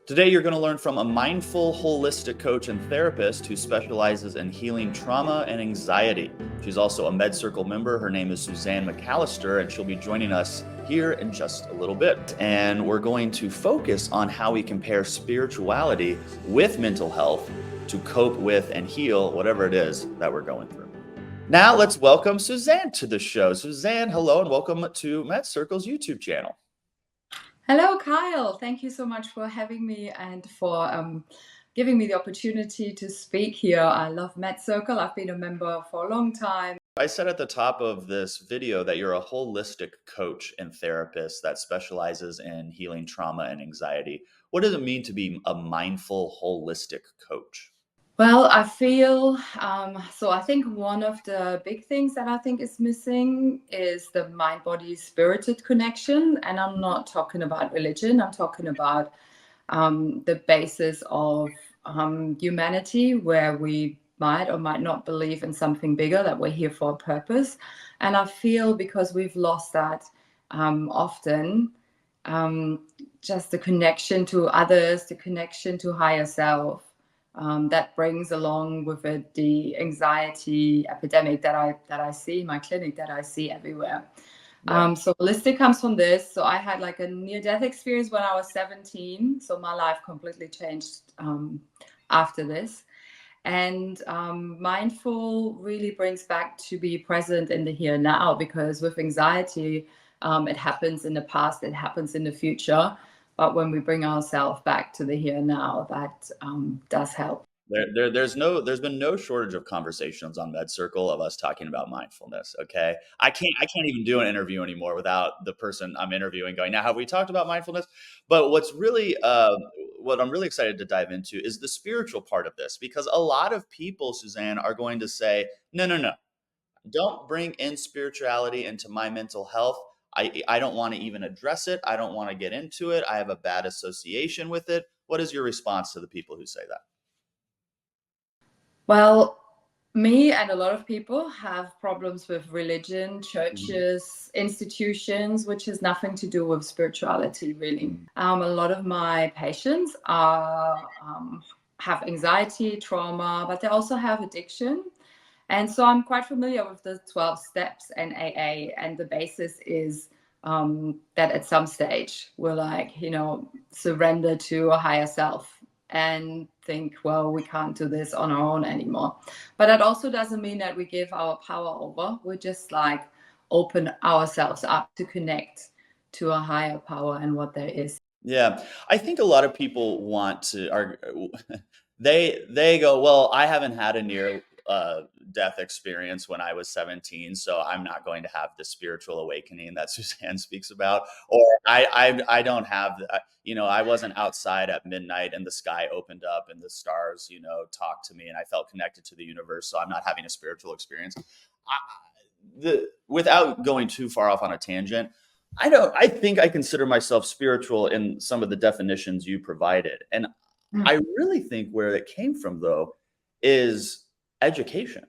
Today, you're going to learn from a mindful, holistic coach and therapist who specializes in healing trauma and anxiety. She's also a MedCircle member. Her name is Susanne McCallister, and she'll be joining us here in just a little bit. And we're going to focus on how we compare spirituality with mental health to cope with and heal whatever it is that we're going through. Now, let's welcome Susanne to the show. Susanne, hello, and welcome to MedCircle's YouTube channel. Hello, Kyle. Thank you so much for having me and for giving me the opportunity to speak here. I love MedCircle. I've been a member for a long time. I said at the top of this video that you're a holistic coach and therapist that specializes in healing trauma and anxiety. What does it mean to be a mindful, holistic coach? Well, I feel, I think one of the big things that I think is missing is the mind-body-spirited connection. And I'm not talking about religion. I'm talking about the basis of humanity, where we might or might not believe in something bigger, that we're here for a purpose. And I feel because we've lost that often, just the connection to others, the connection to higher self, that brings along with it the anxiety epidemic that I see in my clinic, that I see everywhere. Yeah. So holistic comes from this. So I had like a near-death experience when I was 17. So my life completely changed after this. And mindful really brings back to be present in the here and now, because with anxiety, it happens in the past, it happens in the future. But when we bring ourselves back to the here and now, that does help. There's been no shortage of conversations on MedCircle of us talking about mindfulness. Okay, I can't even do an interview anymore without the person I'm interviewing going, now have we talked about mindfulness? But what I'm really excited to dive into is the spiritual part of this, because a lot of people, Suzanne, are going to say, no, no, no, don't bring in spirituality into my mental health. I don't want to even address it. I don't want to get into it. I have a bad association with it. What is your response to the people who say that? Well, me and a lot of people have problems with religion, churches, institutions, which has nothing to do with spirituality, really. A lot of my patients have anxiety, trauma, but they also have addiction. And so I'm quite familiar with the 12 steps and AA. And the basis is that at some stage we're surrender to a higher self and think, well, we can't do this on our own anymore. But that also doesn't mean that we give our power over. We just open ourselves up to connect to a higher power and what there is. Yeah, I think a lot of people want to they go, well, I haven't had a near death experience when I was 17, so I'm not going to have the spiritual awakening that Suzanne speaks about. Or I don't have I wasn't outside at midnight and the sky opened up and the stars talked to me and I felt connected to the universe, so I'm not having a spiritual experience. Without going too far off on a tangent, I think I consider myself spiritual in some of the definitions you provided. And I really think where it came from, though, is education.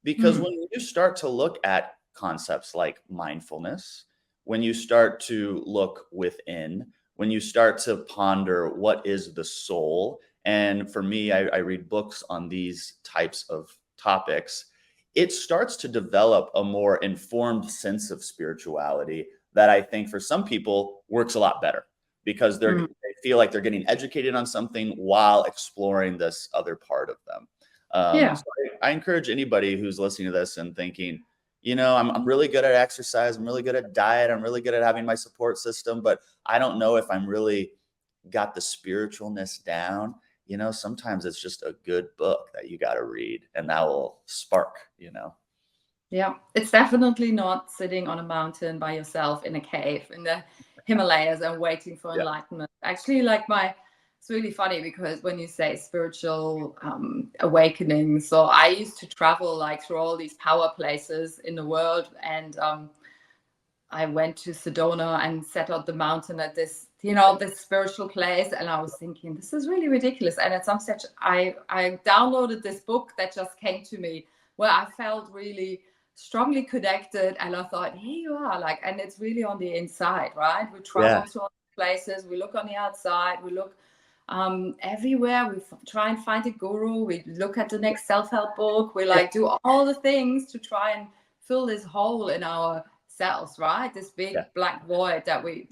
Because when you start to look at concepts like mindfulness, when you start to look within, when you start to ponder what is the soul, and for me, I read books on these types of topics, it starts to develop a more informed sense of spirituality that I think for some people works a lot better, because they feel like they're getting educated on something while exploring this other part of them. Yeah. So I encourage anybody who's listening to this and thinking, I'm really good at exercise, I'm really good at diet, I'm really good at having my support system, but I don't know if I'm really got the spiritualness down. Sometimes it's just a good book that you got to read and that will spark. Yeah, it's definitely not sitting on a mountain by yourself in a cave in the Himalayas and waiting for Yeah. enlightenment. Actually, it's really funny because when you say spiritual awakening, so I used to travel through all these power places in the world, and I went to Sedona and sat on the mountain at this spiritual place, and I was thinking, this is really ridiculous. And at some stage, I downloaded this book that just came to me, where I felt really strongly connected, and I thought, here you are, and it's really on the inside, right? We travel to all places, we look on the outside, we look everywhere. We try and find a guru. We look at the next self-help book. We like do all the things to try and fill this hole in our cells, right? This big black void that we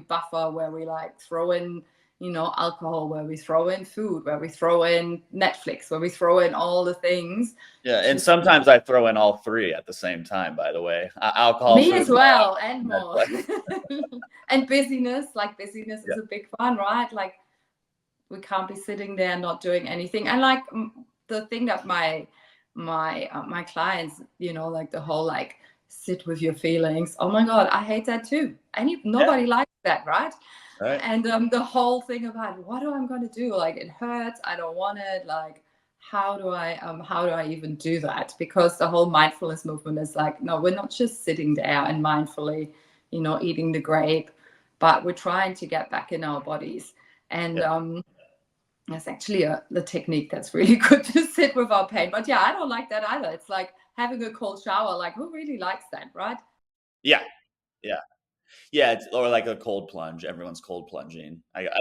buffer, where we like throw in, you know, alcohol, where we throw in food, where we throw in Netflix, where we throw in all the things. Yeah, and sometimes I throw in all three at the same time, by the way. Alcohol, me food, as well, and and more. And busyness, like busyness is a big one, right? Like we can't be sitting there not doing anything. And like the thing that my clients, you know, like the whole like sit with your feelings. Oh my God, I hate that too. Nobody likes that, right? Right. And the whole thing about what am I going to do? Like it hurts. I don't want it. Like how do I even do that? Because the whole mindfulness movement is like, no, we're not just sitting there and mindfully, you know, eating the grape, but we're trying to get back in our bodies. And that's actually the technique that's really good to sit with our pain. But yeah, I don't like that either. It's like having a cold shower. Like who really likes that, right? Yeah. Yeah, or like a cold plunge. Everyone's cold plunging. I can't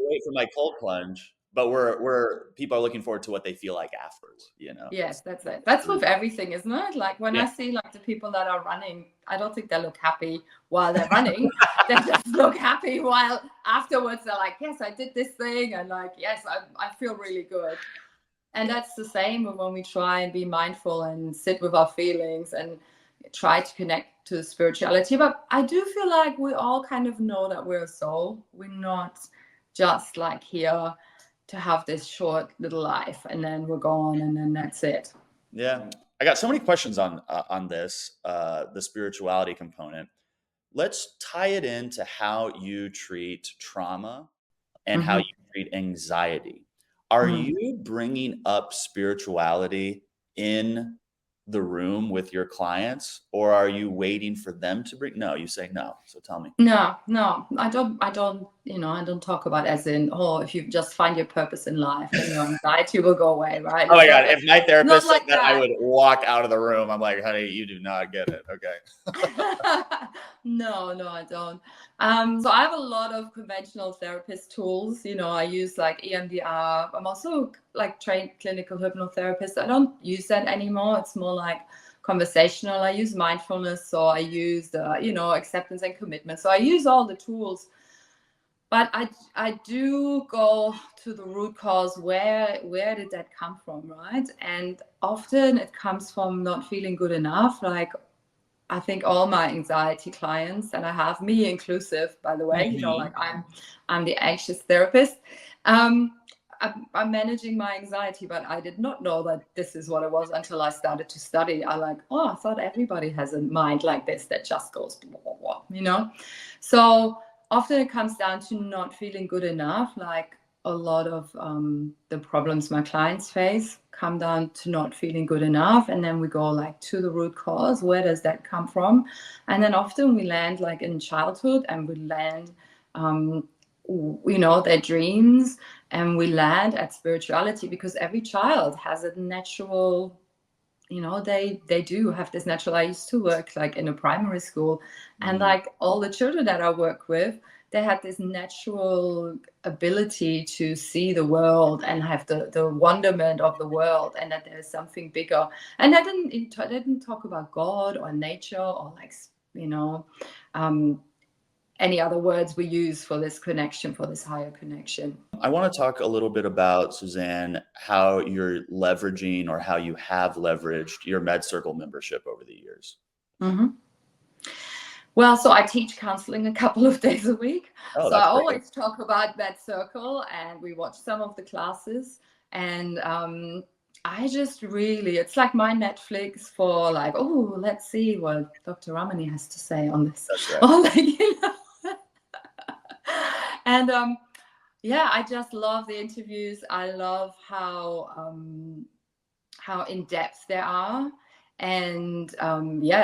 wait for my cold plunge, but we're people are looking forward to what they feel like afterwards, you know? Yes, that's it. That's with everything, isn't it? Like when I Yeah. see like the people that are running, I don't think they look happy while they're running. They just look happy while afterwards they're like, yes, I did this thing. And like, yes, I feel really good. And that's the same when we try and be mindful and sit with our feelings and try to connect to spirituality. But I do feel like we all kind of know that we're a soul. We're not just like here to have this short little life and then we're gone and then that's it. Yeah. I got so many questions on this, the spirituality component. Let's tie it into how you treat trauma and how you treat anxiety. Are you bringing up spirituality in the room with your clients, or are you waiting for them to bring? No, you say no. So tell me. No, I don't, you know, I don't talk about as in, oh, if you just find your purpose in life, then your anxiety will go away, right? Oh my God. If my therapist said like that, I that. would walk out of the room. I'm like, honey, you do not get it. Okay. No, I don't. So I have a lot of conventional therapist tools. You know, I use like EMDR. I'm also like trained clinical hypnotherapist. I don't use that anymore. It's more like conversational. I use mindfulness. So I use you know, acceptance and commitment. So I use all the tools. But I do go to the root cause. Where did that come from, right? And often it comes from not feeling good enough. Like I think all my anxiety clients, and I have me inclusive, by the way, you know, like I'm the anxious therapist. I'm managing my anxiety, but I did not know that this is what it was until I started to study. I thought everybody has a mind like this that just goes blah, blah, blah, you know? So often it comes down to not feeling good enough. Like a lot of the problems my clients face come down to not feeling good enough. And then we go like to the root cause. Where does that come from? And then often we land like in childhood and we land, you know, their dreams, and we land at spirituality because every child has a natural, you know, they do have this natural. I used to work like in a primary school, and like all the children that I work with, they had this natural ability to see the world and have the wonderment of the world, and that there's something bigger. And they didn't talk about God or nature or like, you know, any other words we use for this connection, for this higher connection. I want to talk a little bit about, Susanne, how you're leveraging or how you have leveraged your MedCircle membership over the years. Well, so I teach counseling a couple of days a week. Oh, so I that's always talk about MedCircle, and we watch some of the classes. And I just really, it's like my Netflix for like, oh, let's see what Dr. Ramani has to say on this. That's right. Or like, you know. And yeah, I just love the interviews. I love how in depth they are. And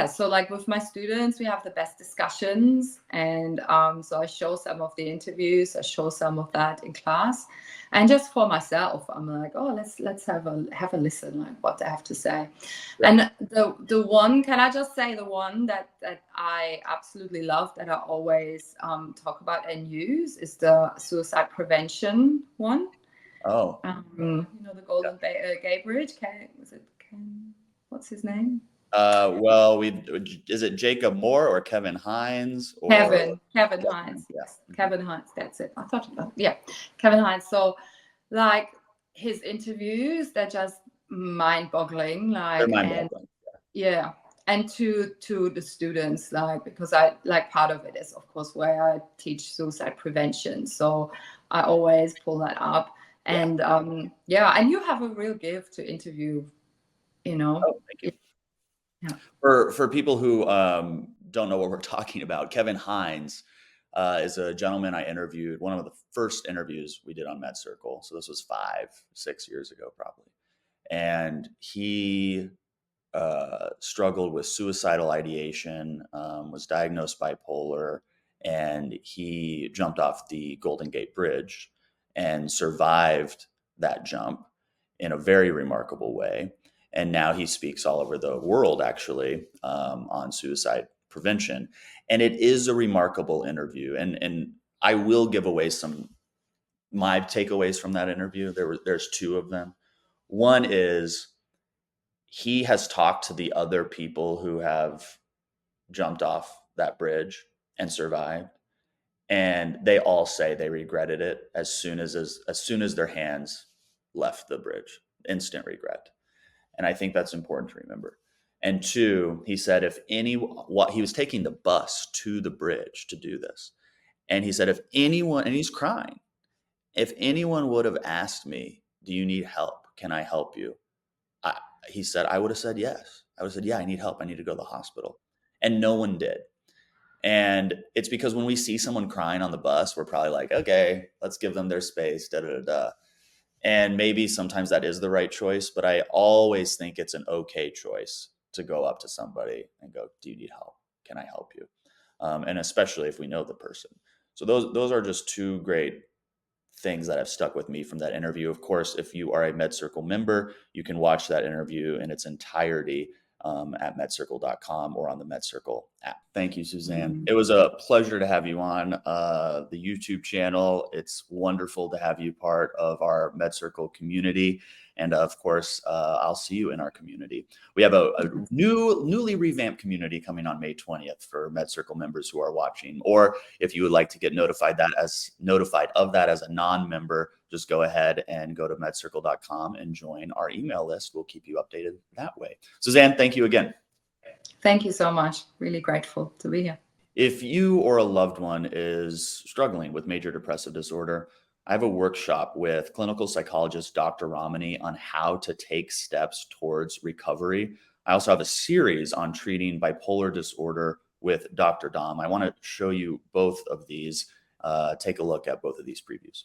so like with my students, we have the best discussions. And so I show some of the interviews, I show some of that in class. And just for myself, I'm like, oh, let's have a listen, like what they have to say. Yeah. And the one, can I just say the one that I absolutely love, that I always talk about and use, is the suicide prevention one. Oh, The Golden Gate Bridge. What's his name? Well, is it Jacob Moore or Kevin Hines? Or Kevin Hines. Yes, Kevin Hines. That's it. I thought about Kevin Hines. So, like his interviews, they're just mind-boggling. They're mind-boggling. And to the students, like, because I like, part of it is of course where I teach suicide prevention. So I always pull that up. And and you have a real gift to interview. Oh, thank you. Yeah. For people who don't know what we're talking about, Kevin Hines is a gentleman I interviewed, one of the first interviews we did on MedCircle. So this was 5-6 years ago, probably. And he struggled with suicidal ideation, was diagnosed bipolar, and he jumped off the Golden Gate Bridge and survived that jump in a very remarkable way. And now he speaks all over the world, actually, on suicide prevention. And it is a remarkable interview. And I will give away my takeaways from that interview. There's 2 of them. One is he has talked to the other people who have jumped off that bridge and survived. And they all say they regretted it as soon as their hands left the bridge. Instant regret. And I think that's important to remember. And 2, he said, he was taking the bus to the bridge to do this. And he said, and he's crying, if anyone would have asked me, do you need help? Can I help you? He said, I would have said yes. I would have said, yeah, I need help. I need to go to the hospital. And no one did. And it's because when we see someone crying on the bus, we're probably like, okay, let's give them their space, And maybe sometimes that is the right choice, but I always think it's an okay choice to go up to somebody and go, do you need help? Can I help you? And especially if we know the person. So those are just 2 great things that have stuck with me from that interview. Of course, if you are a MedCircle member, you can watch that interview in its entirety at medcircle.com or on the MedCircle app. Thank you, Susanne. It was a pleasure to have you on the YouTube channel. It's wonderful to have you part of our MedCircle community. And of course, I'll see you in our community. We have a newly revamped community coming on May 20th for MedCircle members who are watching. Or if you would like to get notified of that as a non-member, just go ahead and go to medcircle.com and join our email list. We'll keep you updated that way. Susanne, thank you again. Thank you so much. Really grateful to be here. If you or a loved one is struggling with major depressive disorder, I have a workshop with clinical psychologist Dr. Ramani on how to take steps towards recovery. I also have a series on treating bipolar disorder with Dr. Dom. I want to show you both of these. Take a look at both of these previews.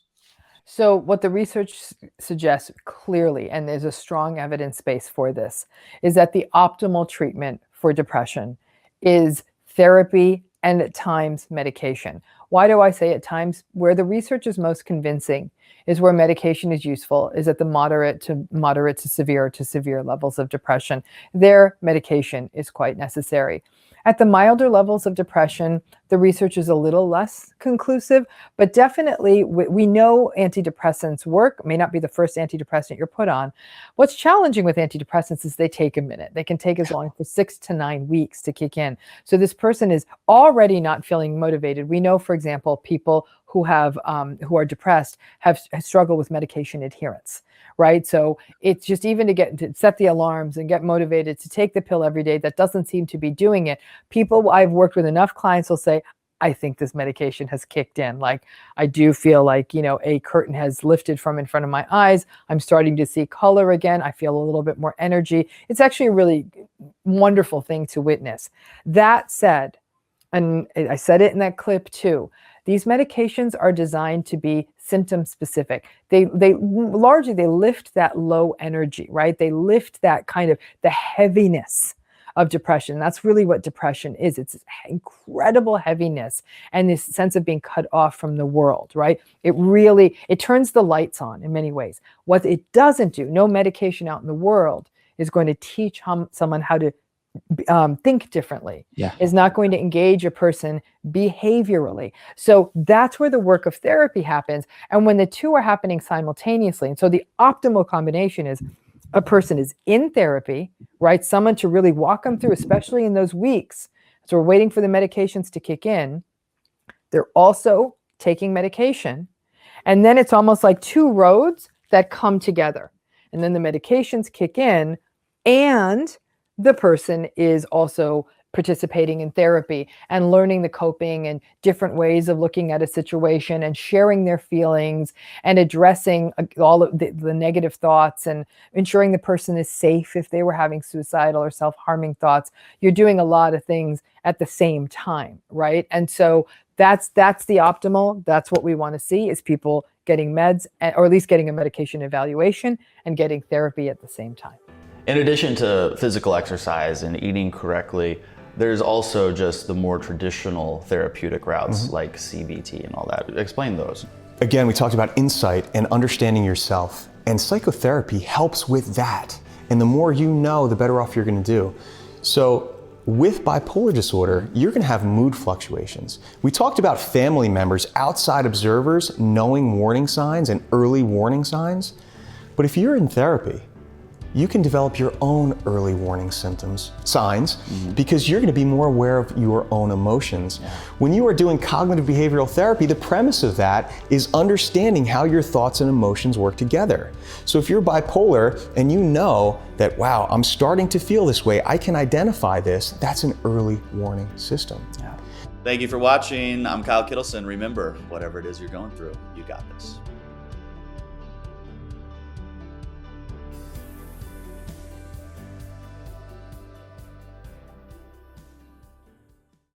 So what the research suggests clearly, and there's a strong evidence base for this, is that the optimal treatment for depression is therapy and at times medication. Why do I say at times? Where the research is most convincing is where medication is useful, is at the moderate to severe levels of depression. There, medication is quite necessary. At the milder levels of depression, the research is a little less conclusive, but definitely we know antidepressants work. It may not be the first antidepressant you're put on. What's challenging with antidepressants is they take a minute. They can take as long for 6 to 9 weeks to kick in. So this person is already not feeling motivated. We know, for example, people who who are depressed have struggled with medication adherence, right? So it's just even to set the alarms and get motivated to take the pill every day, that doesn't seem to be doing it. People I've worked with, enough clients will say, I think this medication has kicked in. Like, I do feel like, a curtain has lifted from in front of my eyes. I'm starting to see color again. I feel a little bit more energy. It's actually a really wonderful thing to witness. That said, and I said it in that clip too, these medications are designed to be symptom specific. They largely lift that low energy, right? They lift that kind of the heaviness of depression. That's really what depression is. It's this incredible heaviness and this sense of being cut off from the world, right? It turns the lights on in many ways. What it doesn't do, no medication out in the world is going to teach someone how to think differently. Is not going to engage a person behaviorally. So that's where the work of therapy happens. And when the two are happening simultaneously, and so the optimal combination is a person is in therapy, right? Someone to really walk them through, especially in those weeks. So we're waiting for the medications to kick in. They're also taking medication. And then it's almost like two roads that come together. And then the medications kick in, and the person is also participating in therapy and learning the coping and different ways of looking at a situation and sharing their feelings and addressing all of the negative thoughts and ensuring the person is safe if they were having suicidal or self-harming thoughts. You're doing a lot of things at the same time, right? And so that's the optimal. That's what we want to see, is people getting meds, or at least getting a medication evaluation and getting therapy at the same time. In addition to physical exercise and eating correctly, there's also just the more traditional therapeutic routes like CBT and all that. Explain those. Again, we talked about insight and understanding yourself, and psychotherapy helps with that. And the more you know, the better off you're going to do. So with bipolar disorder, you're going to have mood fluctuations. We talked about family members, outside observers, knowing warning signs and early warning signs. But if you're in therapy, you can develop your own early warning signs, because you're going to be more aware of your own emotions. When you are doing cognitive behavioral therapy, the premise of that is understanding how your thoughts and emotions work together. So if you're bipolar and you know that, wow, I'm starting to feel this way, I can identify this, that's an early warning system. Thank you for watching. I'm Kyle Kittleson. Remember, whatever it is you're going through, you got this.